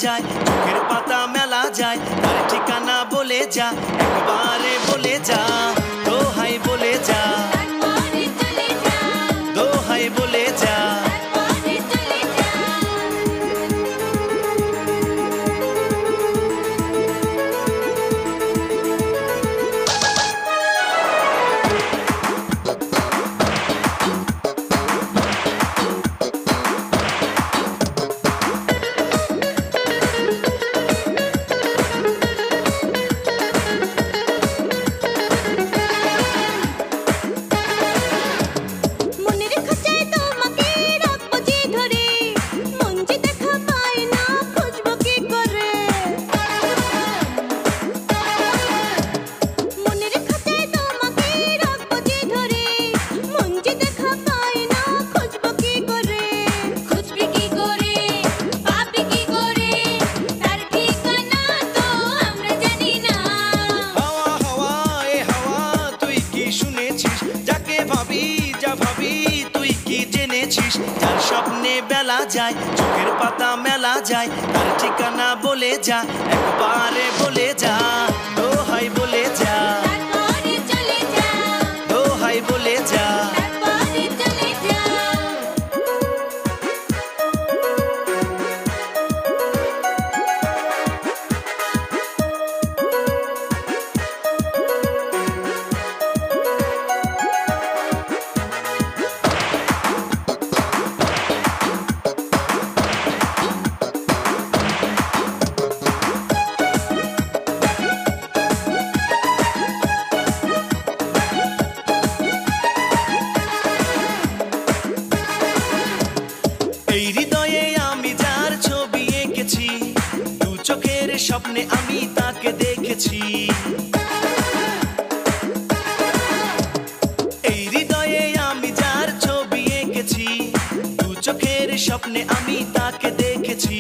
যায়, চোখের পাতা মেলা যায়, তার ঠিকানা বলে যা, একবারে বলে যা, দোহাই বলে যা, দোহাই বলে যা। যার স্বপ্নে বেলা যায়, চোখের পাতা মেলা যায়, তার ঠিকানা বলে যা, একবারে বলে যা, দোহাই বলে যা, দোহাই বলে যা। চোখের স্বপ্নে আমি তাকে দেখেছি, এই হৃদয়ে আমি যার ছবি এঁকেছি, দু চোখের স্বপ্নে আমি তাকে দেখেছি।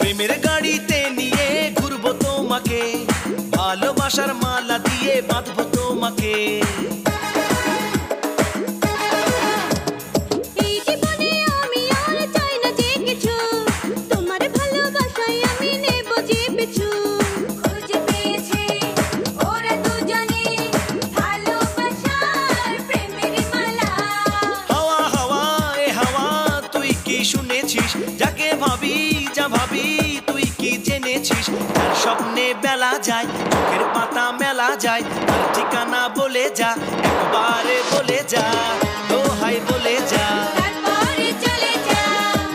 প্রেমের গাড়িতে নিয়ে ঘুরবো তোমাকে, ভালোবাসার মালা দিয়ে বাঁধবো তোমাকে, এই জীবনে আমি আর চাই না যে কিছু, তোমার ভালোবাসায় আমি নেব যে পিছু। খুঁজে পেয়েছে ওরা দুজনে ভালোবাসার প্রেমের মালা। হাওয়া হাওয়া এ হাওয়া তুই কি শুনেছিস, যাকে ভাবি যা ভাবি তুই কি জেনেছিস, তার স্বপ্নে বেলা যায়, চোখের পাতা মেলা যায়, তার ঠিকানা বলে যা, একবারে বলে যা, দোহাই বলে যা,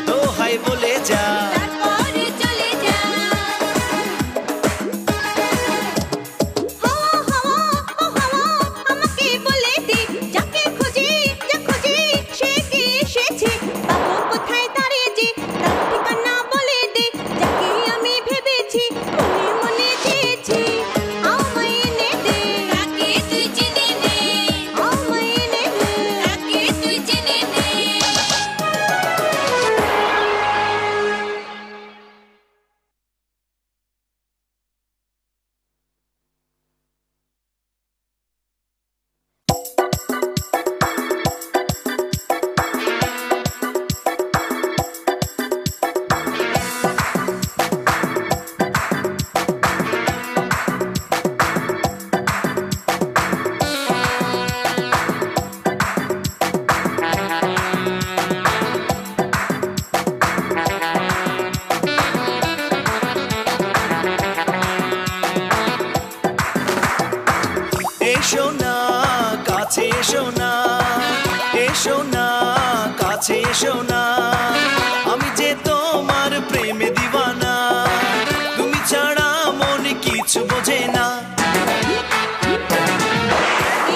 দোহাই বলে যা। এসো না কাছে এসো না, এসো না কাছে এসো না, আমি যে তোমার প্রেমে দিওয়ানা, তুমি ছাড়া মন কিছু বোঝে না।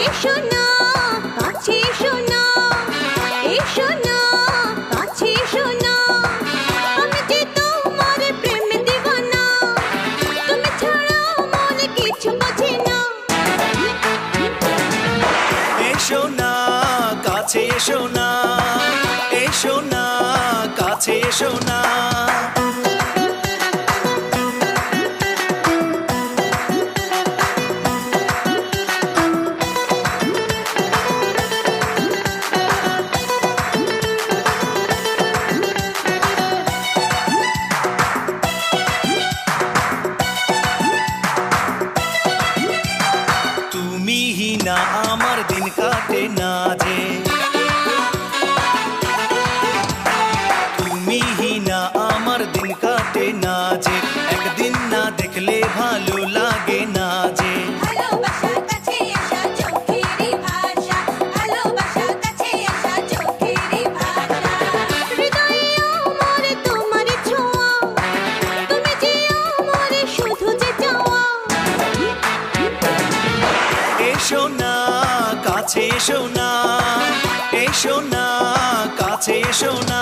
এসো না কাছে এসো না, এসো না কাছে এসো না, আমি যে তোমার প্রেমে দিওয়ানা, তুমি ছাড়া মন কিছু বোঝে না। এসো না কাছে এসো না, এসো না কাছে এসো না। তুমি হি না আমার দিন কাটে না যে, তুমি হি না আমার দিন কাটে না যে, একদিন না দেখলে ভালো লাগে না যে। ভালোবাসা কাছে আসা চোখেরই ভাষা, ভালোবাসা কাছে আসা চোখেরই ভাষা, হৃদয়ে আমার তোমার ছোঁয়া, তুমি যে আমার শুধু যে চাওয়া। এসো না কাছে এসো না, এসো না কাছে এসো না।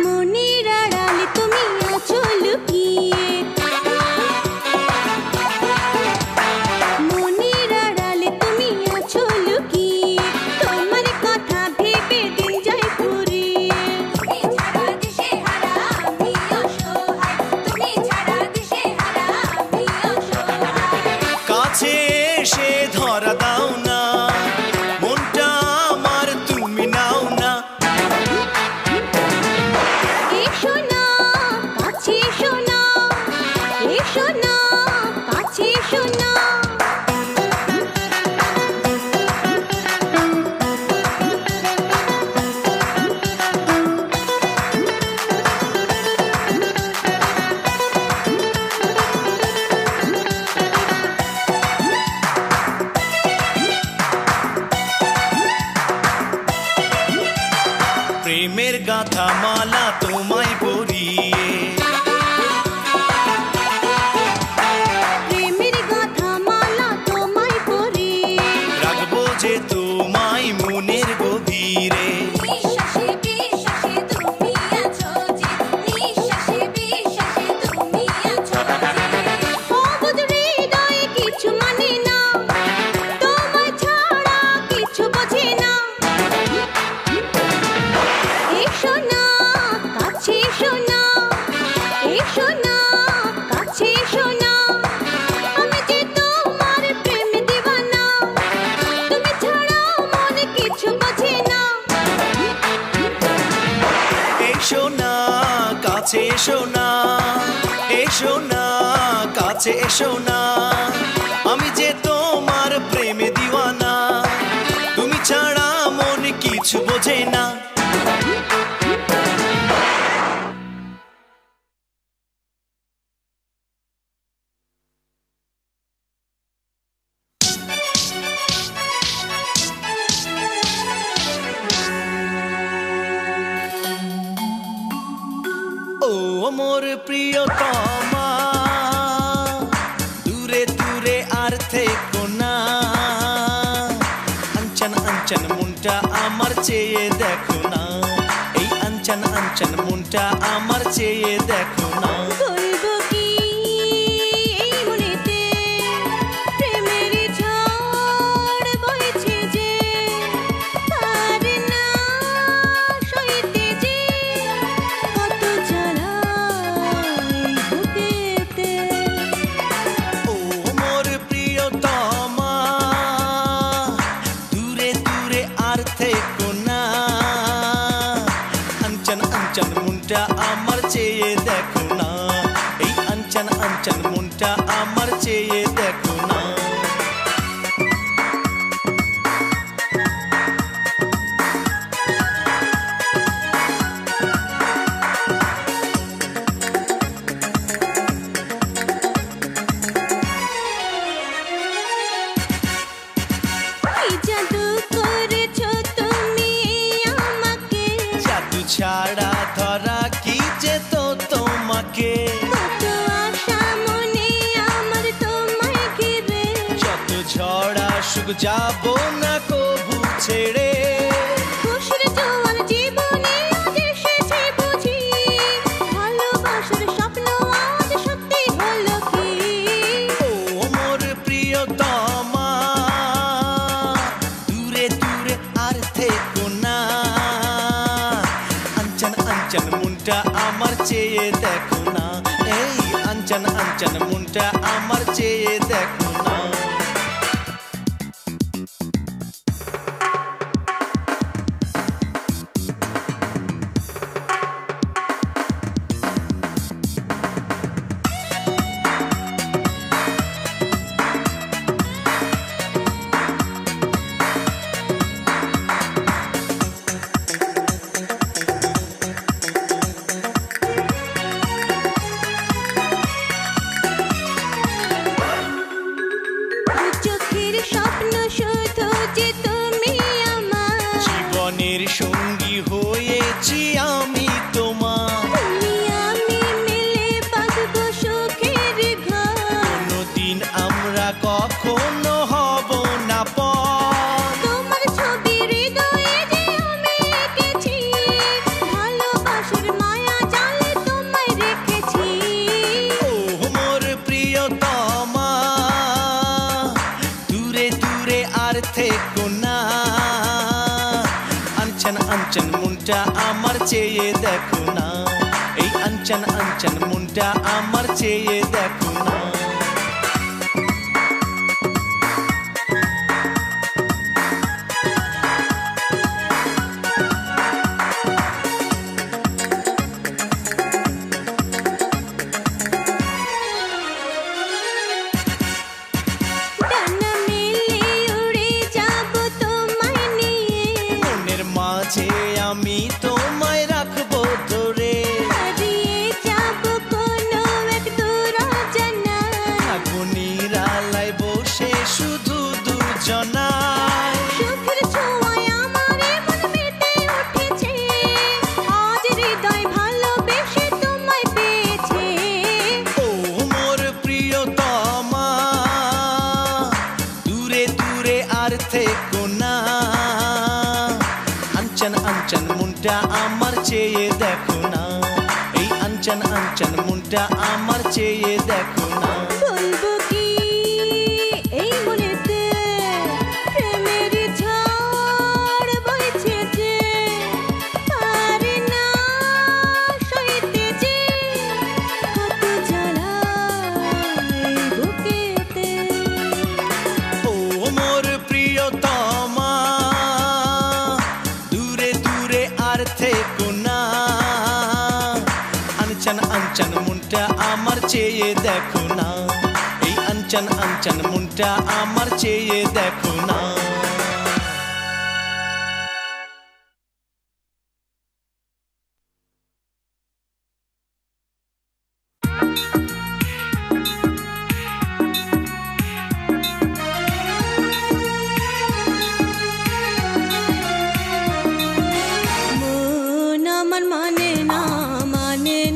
মনের আড়ালে তুমি আছো লুকিয়ে, মনের আড়ালে তুমি আছো লুকিয়ে, তোমার কথা ভেবে দিন যায় ফুরিয়ে। তুমি ছাড়া দিশেহারা আমি অসহায়, তুমি ছাড়া দিশেহারা আমি অসহায়। কাছে এসে ধরা দাও না, মনটা আমার তুমি নাও না। এসো না কাছে এসো না, এসো না কাছে এসো না। প্রেমের গাথা মালা তোমায় পরিয়ে, প্রেমের গাথা মালা তোমায় পরিয়ে, রাখবো যে তোমায় মনের গভীরে। নিঃশ্বাসে বিশ্বাসে তুমি আছো যে, নিঃশ্বাসে বিশ্বাসে তুমি আছো যে, অবুঝ হৃদয়ে কিছু মানে না, তোমায় ছাড়া কিছু বোঝে না। এসো না কাছে এসো না, এসো না কাছে এসো না, আমি যে তোমার প্রেমে দিওয়ানা, তুমি ছাড়া মনে কিছু বোঝে না। এসো না কাছে এসো না, এসো না কাছে এসো না, আমি যে তোমার প্রেমে দিওয়ানা, তুমি ছাড়া মন কিছু বোঝে না। ও মোর প্রিয়তমা, দূরে দূরে আর থেকো না, আঞ্চন আঞ্চন মনটা আমার চেয়ে দেখো না, এই আঞ্চন আঞ্চন মনটা আমার চেয়ে দেখো না। বলবো কি এই মনেতে প্রেমের ঝড় বইছে যে, আর না সইতে যে কত জ্বালা এই বুকেতে। ও মোর প্রিয়তমা, দূরে দূরে আর থেকো না, আঞ্চন আঞ্চন মনটা আমার চেয়ে দেখো না। আসুক যাব না কবু ছেড়ে। খুশির জোয়ার জীবনে আজ এসেছে বুঝি, ভালোবাসার স্বপ্ন আজ সত্যি হলো কি? ও মোর প্রিয়তমা, দূরে দূরে আর থেকো না। আঞ্চন আঞ্চন মনটা আমার চেয়ে দেখো না, এই আঞ্চন আঞ্চন মনটা আমার চেয়ে দেখো না। চোখের স্বপ্ন শুধু যে তুমি আমার, জীবনের সঙ্গী হয়েছি আমি তোমার। তুমি আমি মিলে বাঁধবো সুখের ঘর। কোনদিন আমরা কখনো হব না পর। তোমার ছবি হৃদয়ে যে আমি এঁকেছি, ভালোবাসার মায়া জালে তোমায় রেখেছি। ও মোর প্রিয়তমা, দূরে দূরে আর থেকো না। আঞ্চন আঞ্চন মনটা আমার চেয়ে দেখো না, এই আঞ্চন আঞ্চন মনটা আমার চেয়ে দেখো না। ডানা মেলে উড়ে যাব তোমায় নিয়ে, মনের মাঝে আমি তোমায় রাখবো ধরে। হারিয়ে যাব কোনো এক দূর অজানায়। থাকবো নিরালায় বসে শুধু দুজনায়। সুখের ছোঁয়ায় আমার মন মেতে উঠেছে, আজ হৃদয় ভালোবেসে তোমায় পেয়েছে। ও মোর প্রিয়তমা, দূরে দূরে আর থেকো না। আঞ্চন আঞ্চন মনটা আমার চেয়ে দেখো না, এই আঞ্চন আঞ্চন মনটা আমার চেয়ে দেখো না। বলবো কি এই মনেতে প্রেমের ঝড় বইছে যে, পারি না সইতে যে কত জ্বালা এই বুকেতে। ও মোর প্রিয়তমা, দূরে দূরে আর থেকো না। আঞ্চন আঞ্চন মনটা আমার চেয়ে দেখো না, এই আঞ্চন আঞ্চন মনটা আমার চেয়ে দেখো না। মন আমার মানে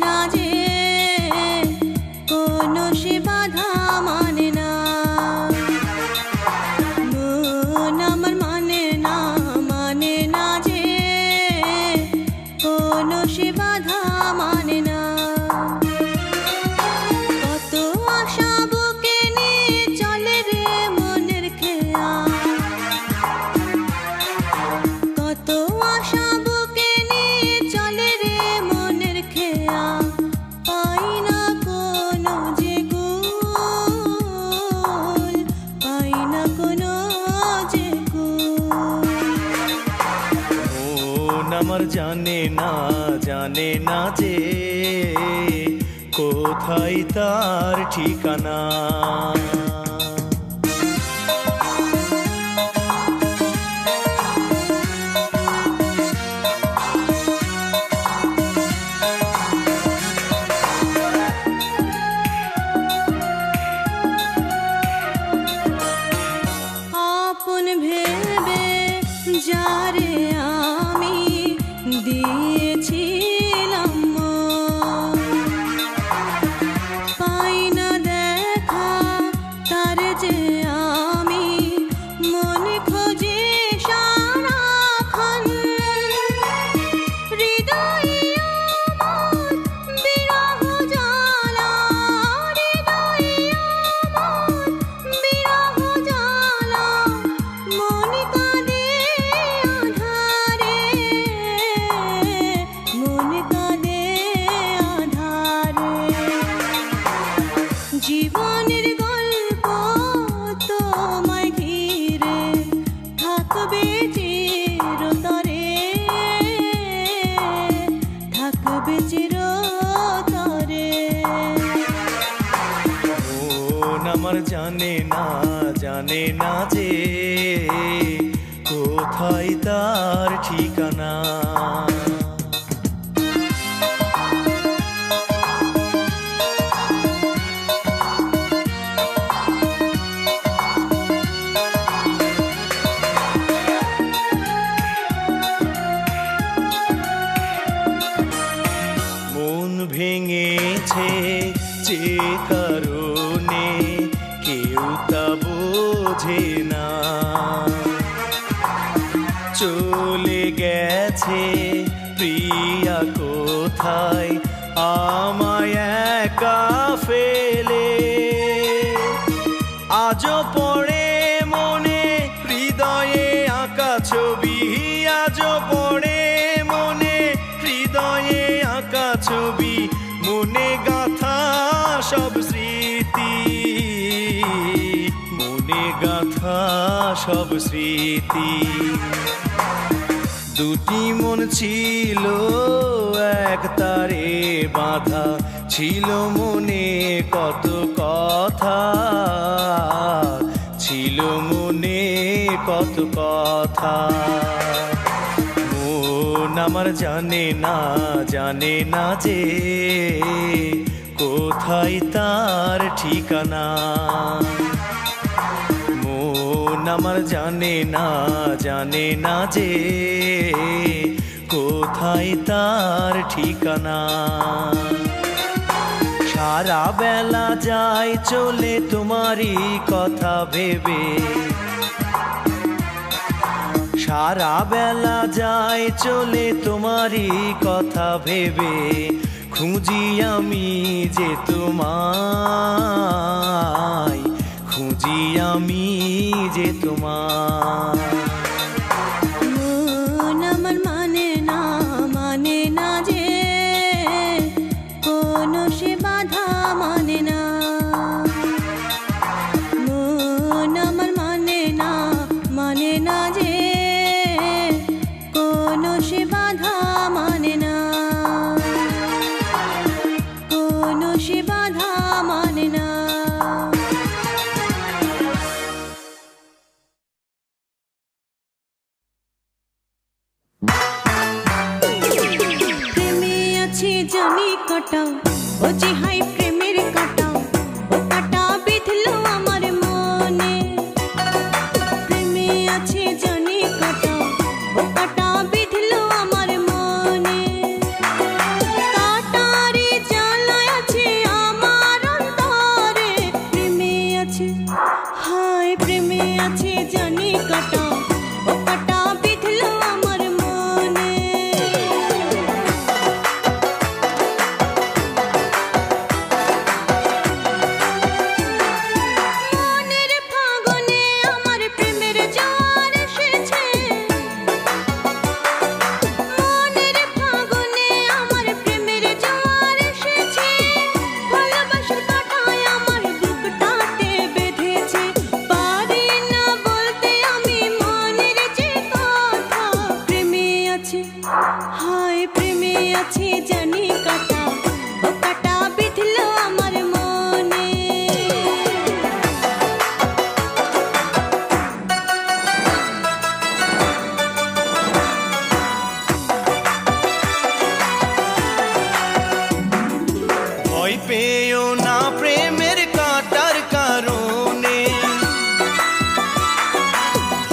না যে কোনো সে বাধা মানে না। মন আমার মানে না যে কোনো সে বাধা মানে না। কত আশা বুকে নিয়ে চলে রে মনের খেয়া, কত আশা বুকে নিয়ে চলে রে মনের খেয়া। পাই না কোনো যে কুল, পাই না কোনো যে কুল। মন আমার জানে না যে কোথায় তার ঠিকানা। আপন ভেবে যারে আমি দিয়েছিলাম মন, পাই না দেখা আমার জানে না যে কোথায় তার ঠিকানা। মন ভেঙেছে যে কারণে কেউ তা বোঝে না, চলে গেছে প্রিয়া কোথায় আমায় একা ফেলে। আজও পড়ে মনে হৃদয়ে আঁকা ছবি, আজও পড়ে মনে হৃদয়ে আঁকা ছবি, মনে গাঁথা সব স্মৃতি, মনে গাঁথা সব স্মৃতি। দুটি মন ছিল এক তারে বাঁধা, ছিল মনে কত কথা, ছিল মনে কত কথা। মন আমার জানে না যে কোথায় তার ঠিকানা। মন আমার জানে না যে কোথায় তার ঠিকানা। সারা বেলা যায় চলে তোমারই কথা ভেবে, সারা বেলা যায় চলে তোমারই কথা ভেবে, খুঁজি আমি যে তোমায়, খুঁজি আমি যে তোমায়। মন আমার মানে না যে কোনো সে বাধা মানে না। মন আমার মানে না যে কোনো সে বাধা মানে না, কোনো সে বাধা মানে না। প্রেমে আছে জানি কাটা, ও যে হাই প্রেমের কাটা, ও কাটা বিঁধলো আমার মনে। প্রেমে আছে জানি কাটা, ও কাটা বিঁধলো আমার মনে। কাটারে জ্বালায় আছে আমার অন্তরে। প্রেমে আছে, হায় প্রেমে আছে জানি কাটা, ও কাটা বিঁধলো আমার মনে। মনের ফাগুনে আমার প্রেমের জোয়ার এসেছে, মনের ফাগুনে আমার প্রেমের জোয়ার এসেছে। ভালোবাসার কাঁটায় আমার বুকটাতে বেঁধেছে, পারি না বলতে আমি মনের যে কথা। প্রেমে আছে, হায় প্রেমে আছে জানি কাটা, ও কাটা বিঁধলো আমার মনে। ভয় পেও না প্রেমের কাটার কারণে,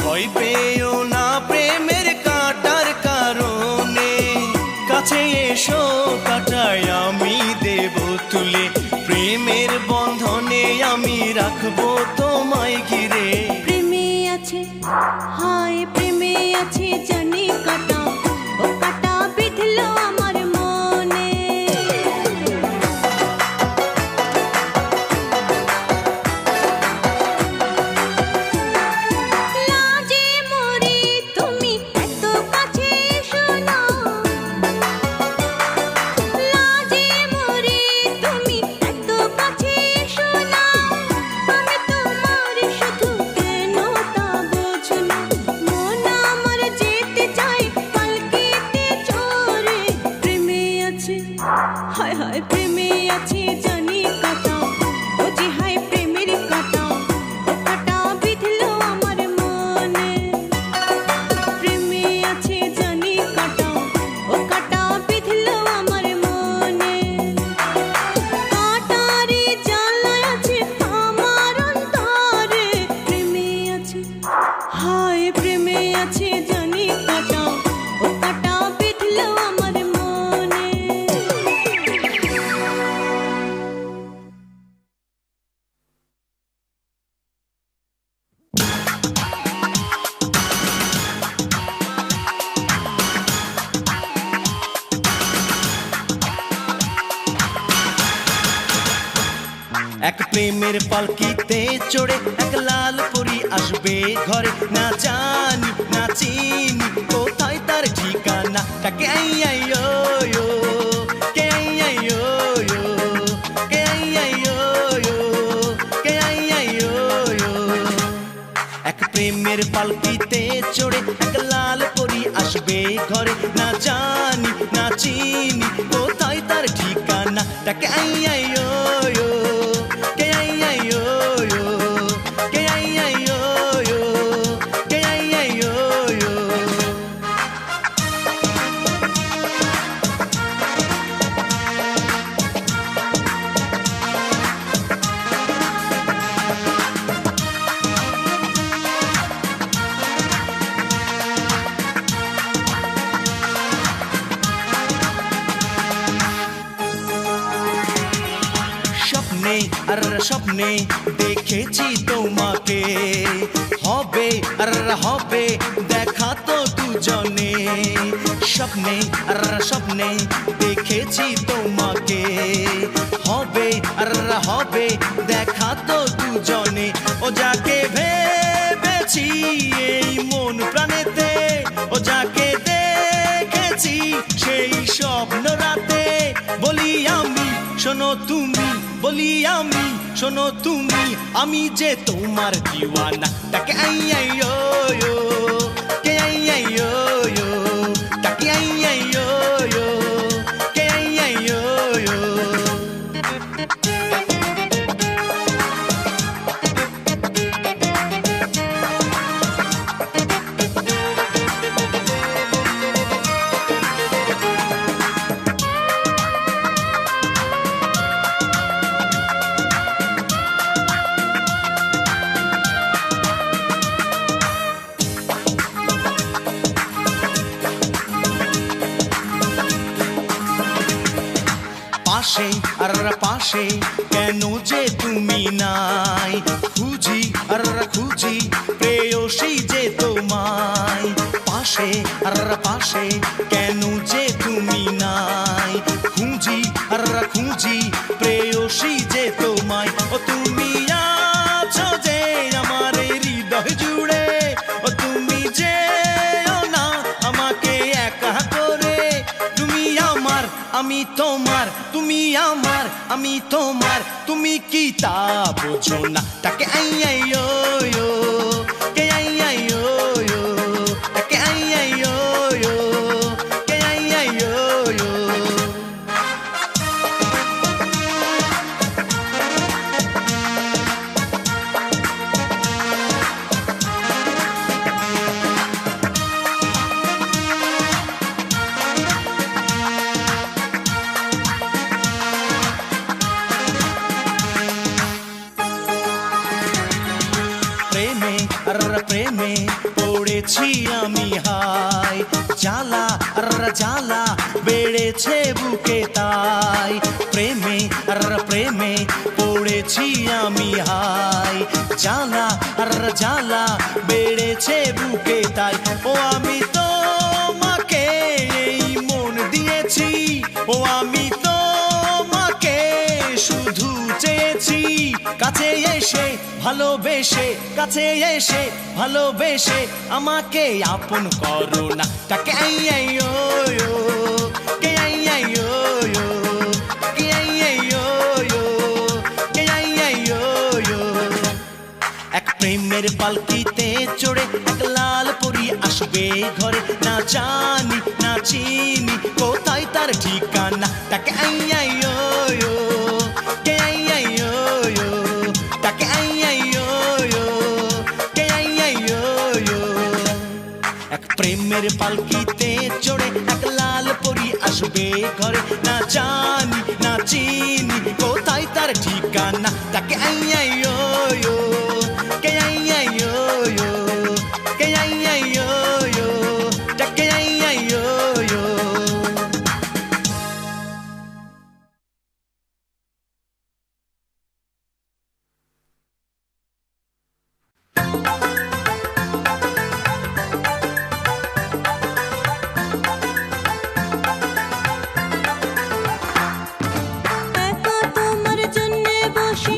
ভয় পেও না প্রেমের কাটার কারণে। কাছে এসো কাটায় আমি দেব তুলে, প্রেমের বন্ধনে আমি রাখবো তোমায় ঘিরে। প্রেমে আছে, হায় প্রেমে আছে জানি কাটা, ও কাটা বিঁধলো আমার মনে। লাজে মরি তুমি এত কাছে এসো না, লাজে মরি তুমি এত কাছে এসো না। আমি তোমার শুধু কেন তা বোঝো না, মন আমার যে এক প্রেমের পালকিতে চড়ে এক লাল পরী আসবে ঘরে, না জানি না চিনি কোথায় তার ঠিকানা। তাকে আই আই ও ও, কে আই আই ও ও, কে আই আই ও ও, কে আই আই ও ও। এক প্রেমের পালকিতে চড়ে এক লাল পরী আসবে ঘরে, না জানি না চিনি কোথায় তার ঠিকানা। তাকে আই আই ও ও, কে আই আই ও ও, কে আই আই ও ও, কে আই আই ও ও। স্বপ্নে আর স্বপ্নে দেখেছি তোমাকে, হবে আর হবে দেখা তো দুজনে। স্বপ্নে আর স্বপ্নে দেখেছি তোমাকে, হবে আর হবে দেখা তো দুজনে। ও যাকে ভেবেছি এই মন প্রাণেতে, ও যাকে দেখেছি সেই স্বপ্ন রাতে, বলি আমি শোনো তুমি, বলি আমি শোনো তুমি, আমি যে তোমার দিওয়ানা। তাকে আই আই ও ও, কে আই আই ও ও, তাকে আই আই ও ও, কে আই আই ও ও। পাশে আর পাশে কেন যে তুমি নাই, খুঁজি আর খুঁজি প্রেয়সী যে তোমায়। পাশে আর পাশে কেন যে তুমি নাই, খুঁজি আর খুঁজি প্রেয়সী যে তোমায়। ও তুমি আছো যে আমার হৃদয় জুড়ে, ও তুমি যেও না আমাকে একা করে। তুমি আমার আমি তোমার, তুমি আমার আমি তোমার, তুমি কি তা বোঝো না। তাকে আই আই ও ও, কে আই আই ও ও, তাকে আই আই ও ও, কে আই আই ও ও। প্রেমে আর প্রেমে পড়েছি আমি হাই, জ্বালা আর জ্বালা বেড়েছে বুকে তাই। প্রেমে আর প্রেমে পড়েছি আমি হাই, জ্বালা আর জ্বালা বেড়েছে বুকে তাই। ও আমি তোমাকে এই মন দিয়েছি, ও আমি তোমাকে শুধু চেয়েছি। কাছে এসে ভালোবেসে, কাছে এসে ভালোবেসে আমাকে আপন করো না। তাকে আই আই ও ও, কে আই আই ও ও, কে আই আই ও ও, কে আই আই ও ও। এক প্রেমের পালকিতে চড়ে এক লাল পরী আসবে ঘরে, না জানি না চিনি কোথায় তার ঠিকানা। তাকে আই আই ও ও, কে আই আই ও ও, তাকে আই আই ও ও, কে আই আই ও ও। এক প্রেমের পালকিতে চড়ে এক লাল পরী আসবে ঘরে, না জানি না চিনি কোথায় তার ঠিকানা। তাকে আই আই ও ও, কে আই আই ও ও, কে আই আই ও ও, তাকে আই আই ও ও। একা তোমার জন্যে বসে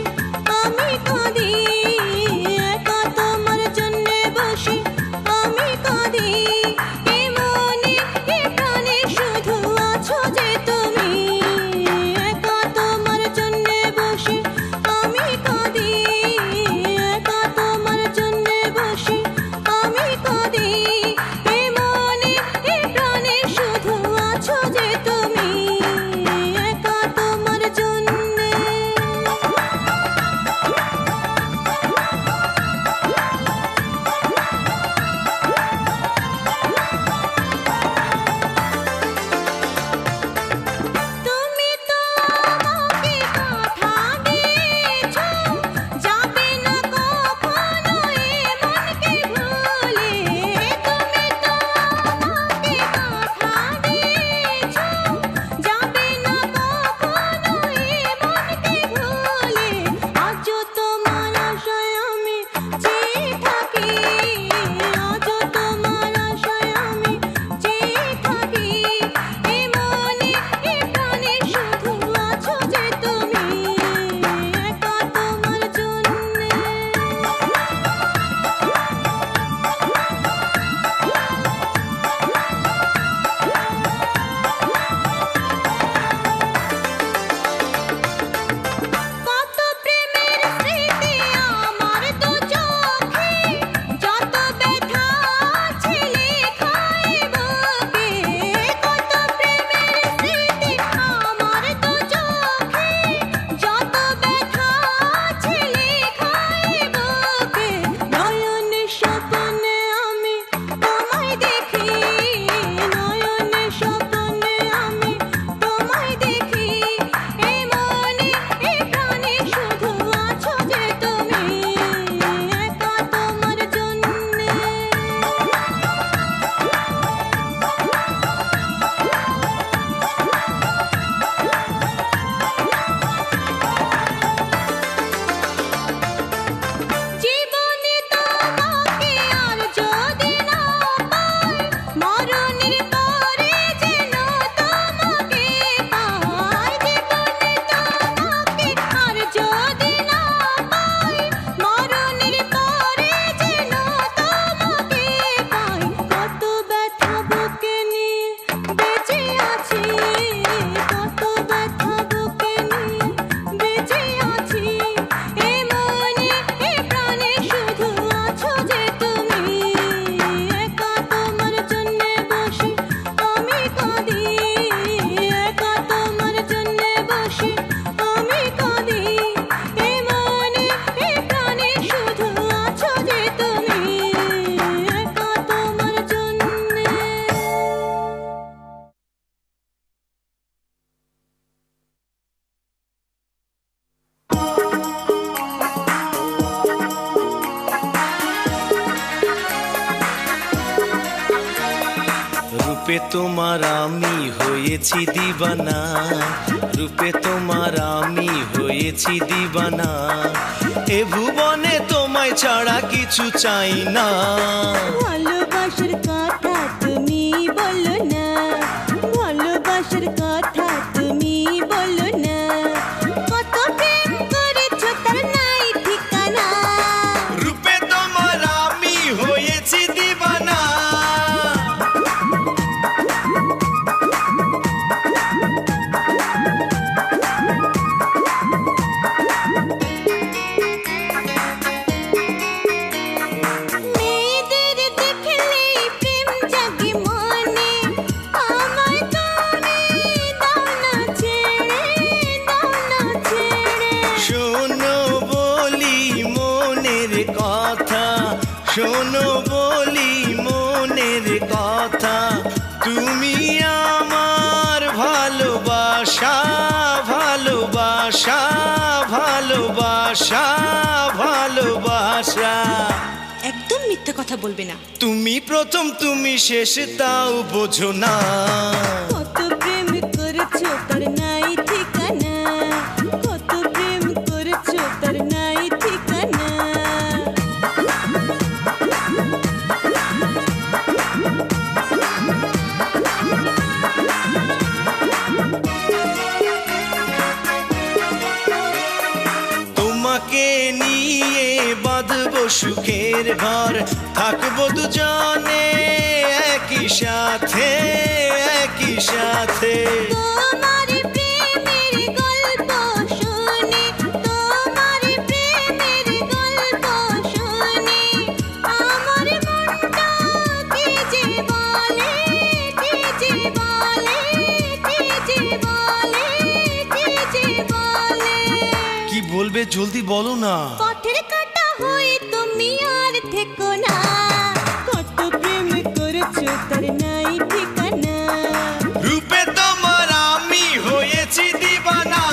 রূপে তোমার আমি হয়েছি দিবানা, রূপে তোমার আমি হয়েছি দিবানা, এ ভুবনে তোমায় ছাড়া কিছু চাই না। ভালোবাসার কথা তুমি বলো না, ভালোবাসার কথা তুমি বলো না, কত প্রেম করেছো তার নাই ঠিকানা। রূপে তোমার আমি হয়েছি দিবানা। মেয়েদের দেখলে প্রেম জাগে মনে, আমার তুমি দাও না ছেড়ে, দাও না ছেড়ে। শোনো বলি মনের কথা, শোনো বলি মনের কথা, তুমি আমার ভালোবাসা, ভালোবাসা, ভালোবাসা, ভালোবাসা। একদম মিথ্যা কথা বলবে না। তুমি প্রথম তুমি শেষ তাও বোঝো না। কত প্রেম করেছো তার নাই ঠিকানা, কত প্রেম করেছো তার নাই ঠিকানা। তোমাকে নিয়ে বাঁধবো সুখের ঘর, থাকবো দুজনে একই সাথে, একই সাথে। তোমার প্রেমের গল্প শুনে, তোমার প্রেমের গল্প শুনে, আমার মনটা কি যে বলে, কি যে বলে, কি যে বলে, কি যে বলে। কি বলবে জলদি বলো না। পথের কাঁটা হয়ে তুমি আর থেকো না, কত প্রেম করেছো তার নাই ঠিকানা। রূপে তোমার আমি হয়েছি দিবানা।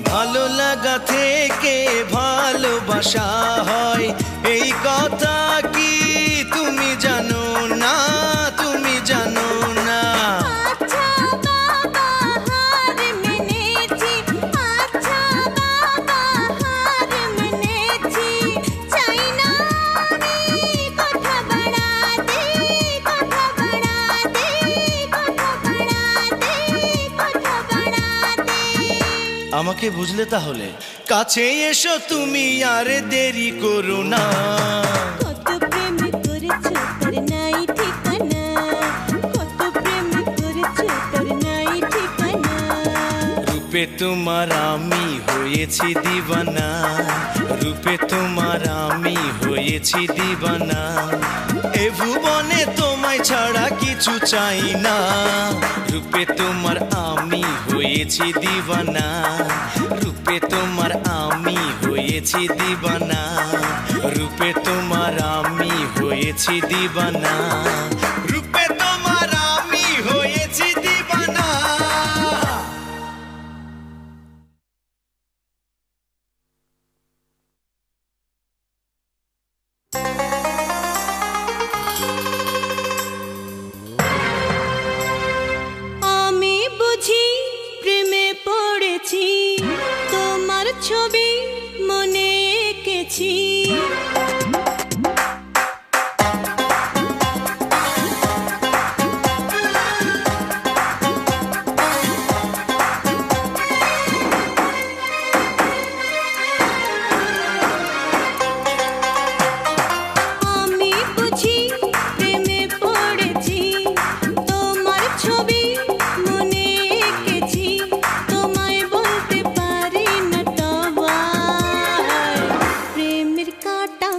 ভালো লাগা থেকে ভালোবাসা হয়, এই কথা কি তুমি জানো না, তুমি জানো না। আচ্ছা বাবা হার মেনেছি, আচ্ছা বাবা হার মেনেছি, চাই না আমি কথা বাড়াতে, কথা বাড়াতে, কথা বাড়াতে, কথা বাড়াতে। আমাকে বুঝলে তাহলে, কাছে এসো তুমি আর দেরি করো না। কত প্রেম করেছো তার নাই ঠিকানা, কত প্রেম করেছো তার নাই ঠিকানা। রূপে তোমার আমি হয়েছি দিবানা, রূপে তোমার আমি হয়েছি দিবানা, এ ভুবনে তোমায় ছাড়া কিছু চাই না। রূপে তোমার আমি হয়েছি দিবানা, রূপে তোমার আমি হয়েছি দিবানা, রূপে তোমার আমি হয়েছি দিবানা, রূপে তোমার আমি হয়েছি দিবানা। আমি বুঝি প্রেমে পড়েছি, তোমার ছবি মনে এঁকেছি। আমি বুঝি প্রেমে পড়েছি, তোমার ছবি মনে এঁকেছি, তোমায় বলতে পারি না তবায়। প্রেমের কাঁটা,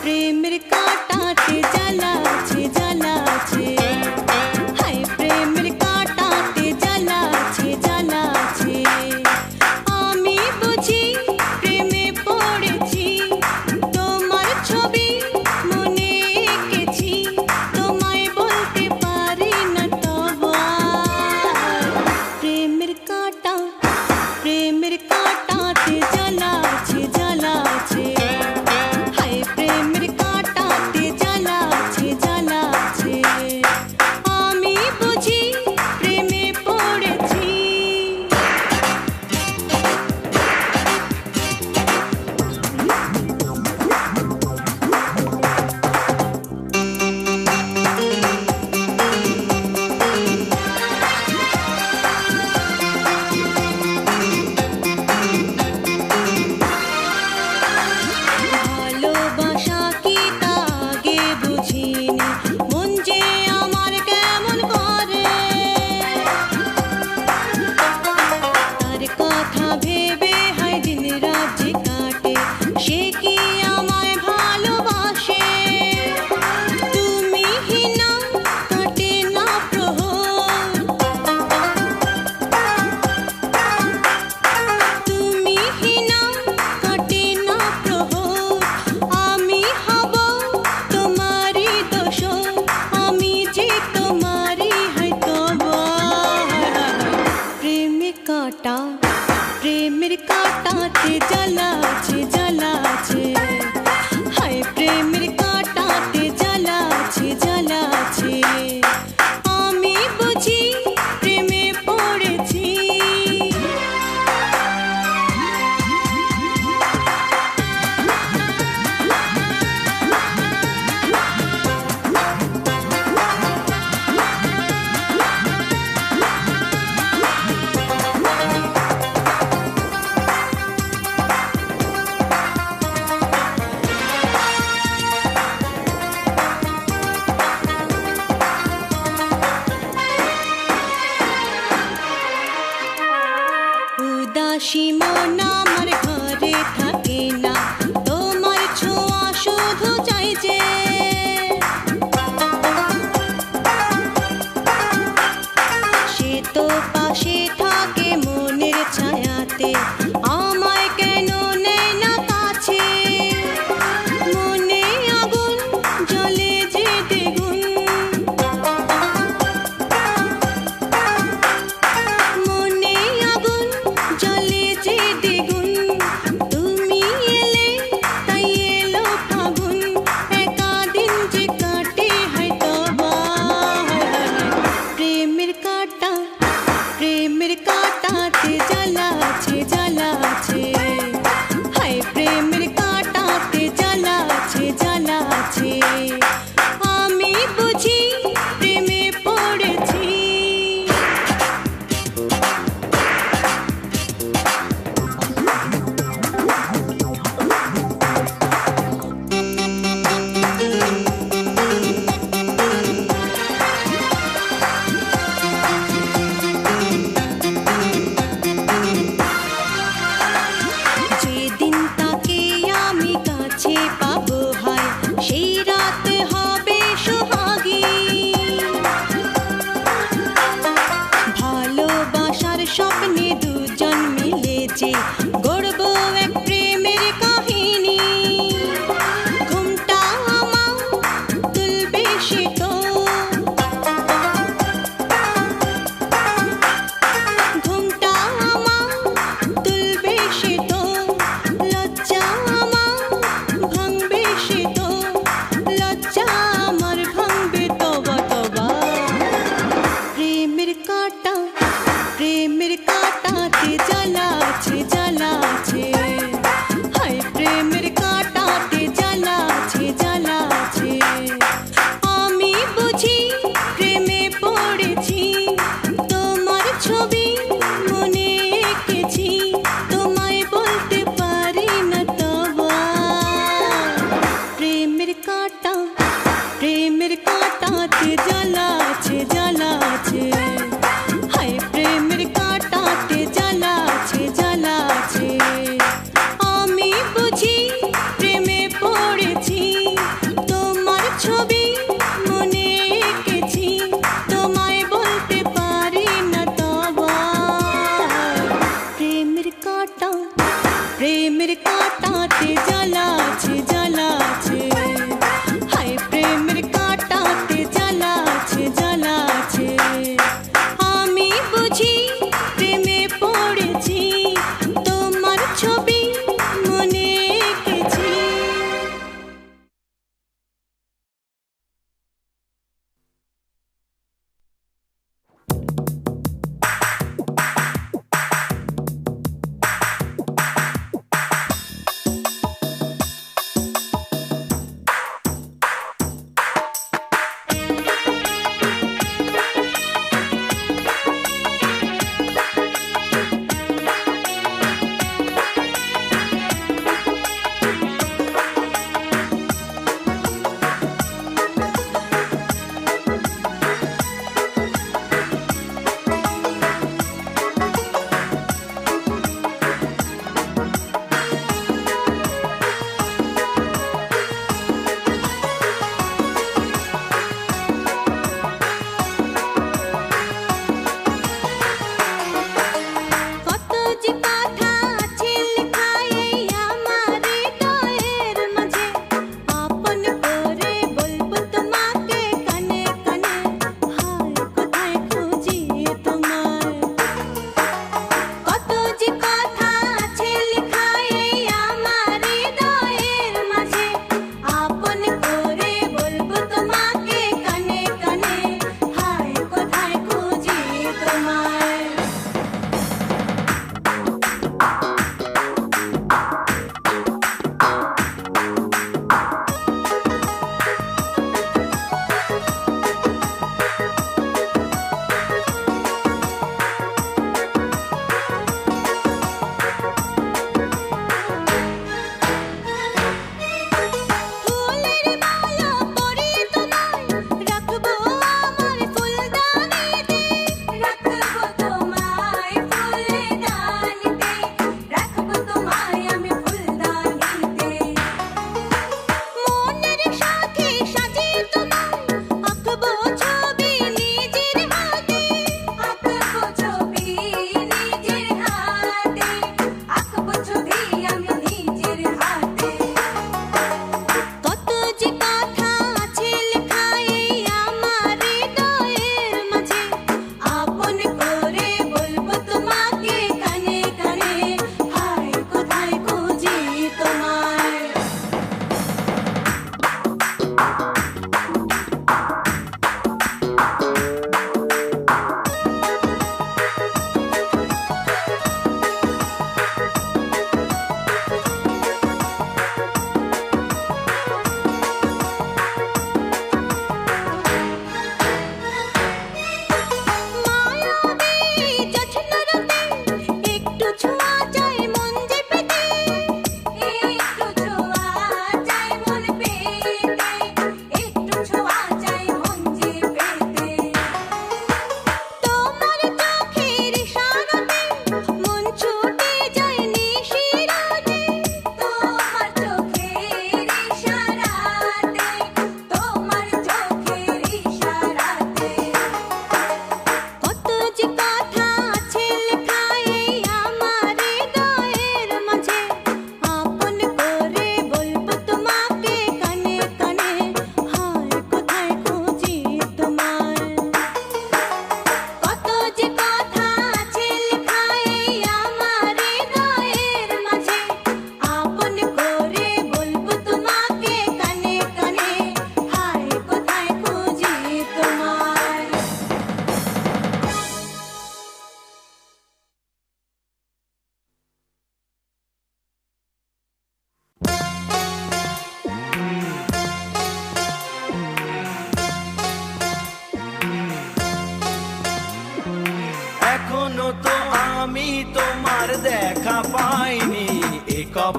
প্রেমের কাঁটাতে জ্বালা আছে, জ্বালা আছে, হায় প্রেমের কাঁটাতে জ্বালা আছে, জ্বালা আছে। আমি বুঝি প্রেমে পড়েছি, তোমার ছবি মনে এঁকেছি, তোমায় বলতে পারি না তবায়। কাঁটা প্রেমের কাঁটাতে জ্বালা আছে জ্বালা আছে হায় প্রেমের কাঁটাতে জ্বালা আছে জ্বালা আছে আমি বুঝি প্রেমে পড়েছি উদাসী মন আমার ঘরে থাকে না তোমার ছোঁয়া শুধু চাই যে সে তো পাশে থাকে মনের ছায়াতে আমায় কেন নেয় না কাছে মনে আগুন জ্বলে যে দ্বিগুণ মনে আগুন জ্বলে যে দ্বিগুণ তুমি এলে তাই এলো ফাগুন একা দিন যে কাটে হয়তো বা প্রেমের কাঁটা প্রেমের কাঁটাতে জ্বালা আছে জ্বালা আছে হায় প্রেমের কাঁটাতে জ্বালা আছে জ্বালা আছে আমি বুঝি প্রেমে পড়েছি যেদিন তাকে আমি কাছে পাবো হায় সেই রাত হবে সোহাগী ভালোবাসার স্বপ্নে দুজন মিলে যে গড়ব এক প্রেমের কাহিনী ঘুমটা আমার তুলবে সে তো ঘুমটা আমার তুলবে সে তো লজ্জা আমার ভাঙবে সে তো লজ্জা আমার ভাঙবে তবা তবা প্রেমের কাঁটা প্রেমের কাঁটাতে জ্বালা আছে জ্বালা আছে হায় প্রেমের কাঁটাতে জ্বালা আছে জ্বালা আছে আমি বুঝি প্রেমে পড়েছি তোমার ছবি মনে এঁকেছি তোমায় বলতে পারি না তবা প্রেমের কাঁটা প্রেমের কাঁটাতে জ্বালা আছে জ্বালা আছে হায় প্রেমের কাঁটাতে জ্বালা আছে জ্বালা আছে আমি বুঝি প্রেমে পড়েছি তোমার ছবি মনে এঁকেছি তোমায় বলতে পারি না তবা প্রেমের কাঁটা প্রেমের কাঁটাতে জ্বালা আছে জ্বালা আছে হায় প্রেমের কাঁটাতে জ্বালা আছে জ্বালা আছে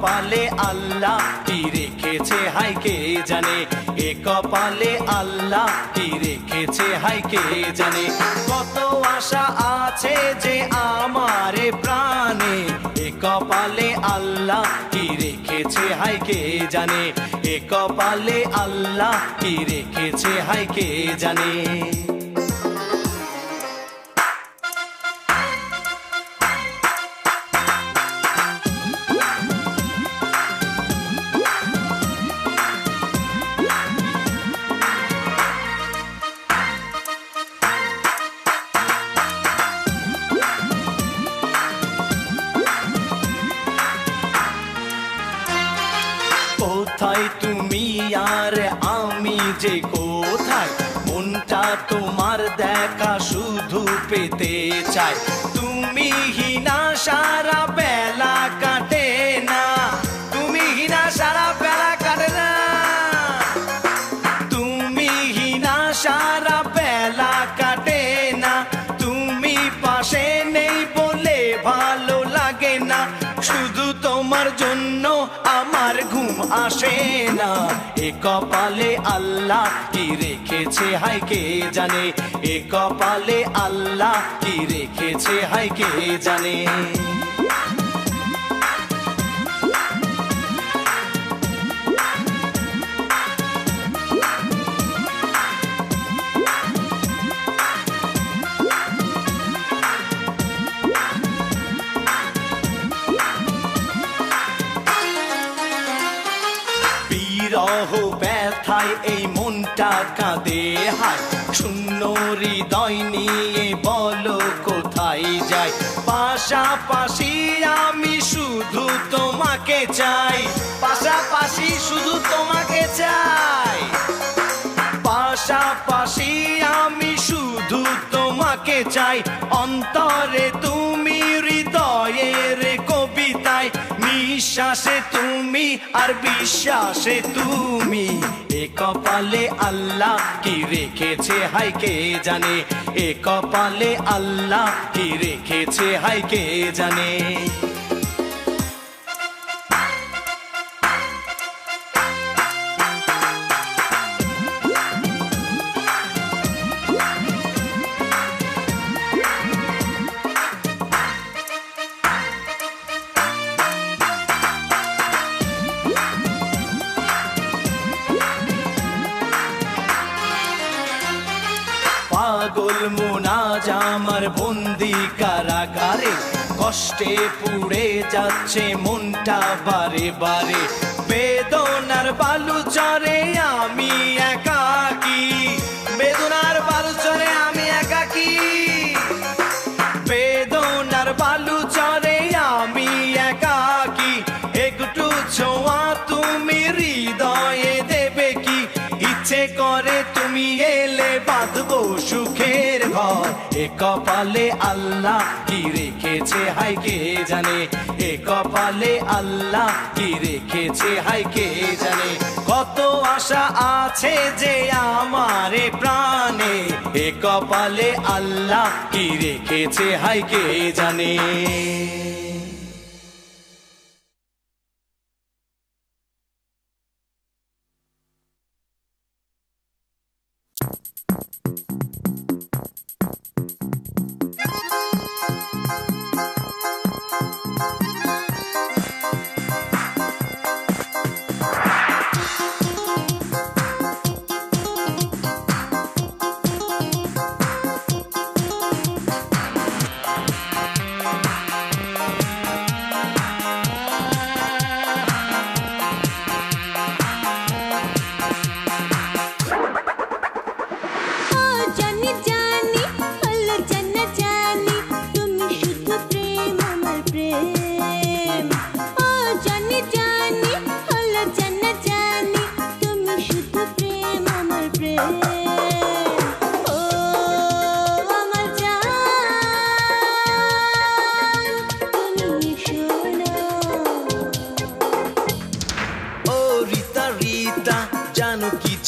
কপালে আল্লাহ কি রেখেছে হাই কে জানে, এ কপালে আল্লাহ কি রেখেছে হাই কে জানে। কত আশা আছে যে আমার প্রাণে, এ কপালে আল্লাহ কি রেখেছে হাই কে জানে, এ কপালে আল্লাহ কি রেখেছে হাই কে জানে। কোথায় তুমি আর আমি যে কোথায়, মনটা তোমার দেখা শুধু পেতে চাই। তুমি হিনা সারা বেলা কাটে না, তুমি হিনা সারা বেলা কাটে না, তুমি হিনা সারা বেলা কাটে না, তুমি পাশে নেই বলে ভালো লাগে না, শুধু তোমার জন্য আমার ঘুম আসে না। এ কপালে আল্লাহ কি রেখেছে হাই কে জানে, এ কপালে আল্লাহ কি রেখেছে হাই কে জানে। বিরহ ব্যথায় এই মনটা কাঁদে হায়, শূন্য হৃদয় নিয়ে বলো কোথায় যাই। পাশাপাশি আমি শুধু তোমাকে চাই, পাশাপাশি শুধু তোমাকে চাই, পাশাপাশি আমি শুধু তোমাকে চাই। অন্তরে তুমি, হৃদয়ের কবিতায়, নিঃশ্বাসে তুমি আর বিশ্বাসে তুমি। এ কপালে আল্লাহ কি রেখেছে হাই কে জানে, এ কপালে আল্লাহ কি রেখেছে হাই কে জানে। পাগল মোনাজ আমার বন্দি কারাগারে, কষ্টে পুড়ে যাচ্ছে মনটা বারে বারে। বেদনার বালু চরে আমি একাকী, বেদনার বালু চরে আমি একাকী, বেদনার বালু চরে আমি একাকী। একটু ছোঁয়া তুমি হৃদয়ে দেবে কি, ইচ্ছে করে তুমি এলে বাঁধবো সুখের ঘর। এ কপালে আল্লাহ কি রেখেছে হাই কে জানে, এ কপালে আল্লাহ কি রেখেছে হাই কে জানে। কত আশা আছে যে আমার প্রাণে, এ কপালে আল্লাহ কি রেখেছে হাই কে জানে।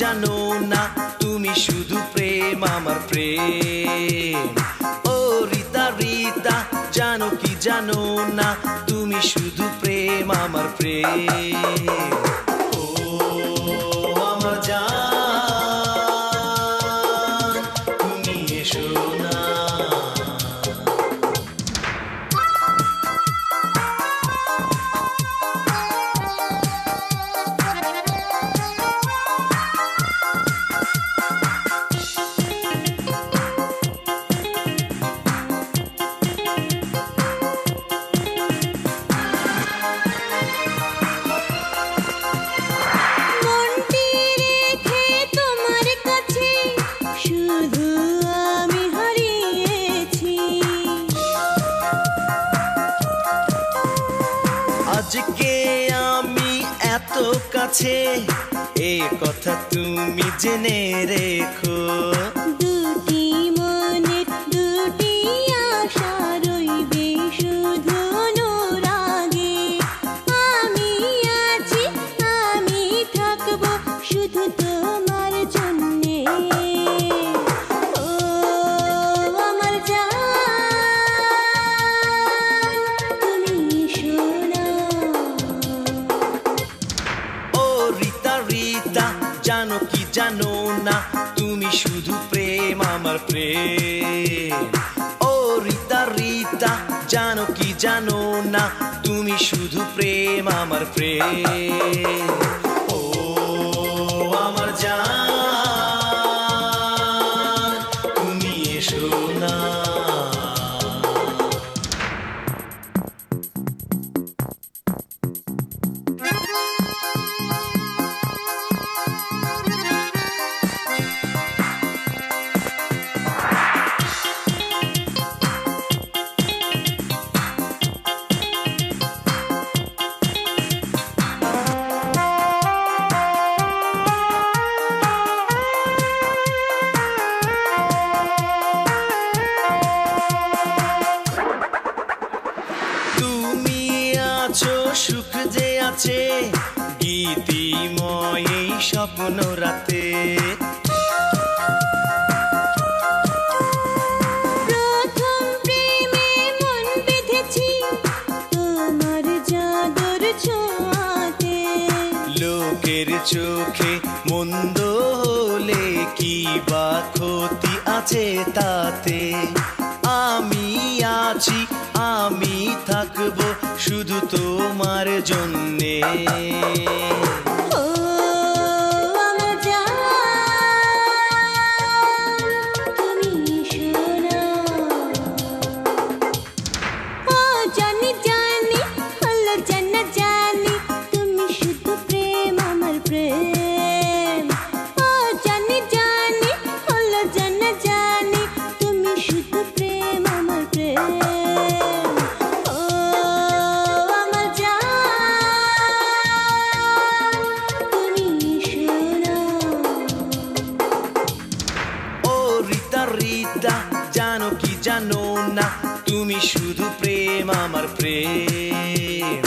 জানো না তুমি শুধু প্রেম আমার প্রেম। ও রিতা রিতা জানো কি জানো না তুমি শুধু প্রেম প্রেম আমার প্রেম ও আমার জান তুমি এসো না মনটি রেখে তোমার কাছে শুধু আমি হারিয়েছি আজকে আমি এত কাছে এ কথা তুমি জেনে রেখো দুটি মনের দুটি আশা রইবে শুধু অনুরাগে আমি আছি আমি থাকবো শুধু তোমার জন্যে ও আমার জান তুমি সোনা ও রিতা রিতা জানো কি জানো না তুমি শুধু প্রেম আমার প্রেম ও রিতা রিতা জানো কি জানো না তুমি শুধু প্রেম আমার প্রেম ও আমার জান তুমি এসো না তুমি আছো সুখ যে আছে গীতিময় এই স্বপ্ন রাতে প্রথম প্রেমে মন বেঁধেছি তোমার জাদুর ছোঁয়াতে লোকের চোখে মন্দ হলে কি বা ক্ষতি আছে তাতে আমি আছি আমি থাকবো শুধু তোমার জন্যে ও আমার জান তুমি সোনা ও জানি জানি হলো জানা জানি তুমি শুধু প্রেম আমার প্রেম ও জানি জানি হলো জানা জানি তুমি শুধু প্রেম আমার প্রেম ও আমার জান তুমি সোনা ও রিতা রিতা জানো কি জানো না তুমি শুধু প্রেম আমার প্রেম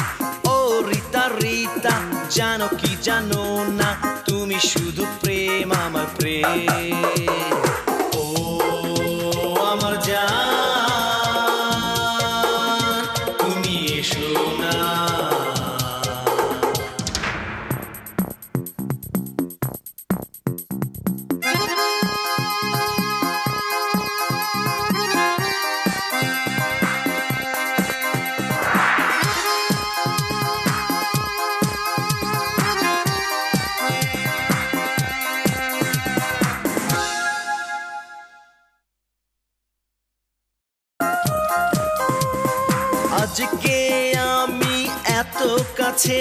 ও রিতা রিতা জানো কি জানো না তুমি শুধু প্রেম আমার প্রেম ও আমার জান তুমি এসো না আজকে আমি এত কাছে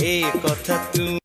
এ কথা তুমি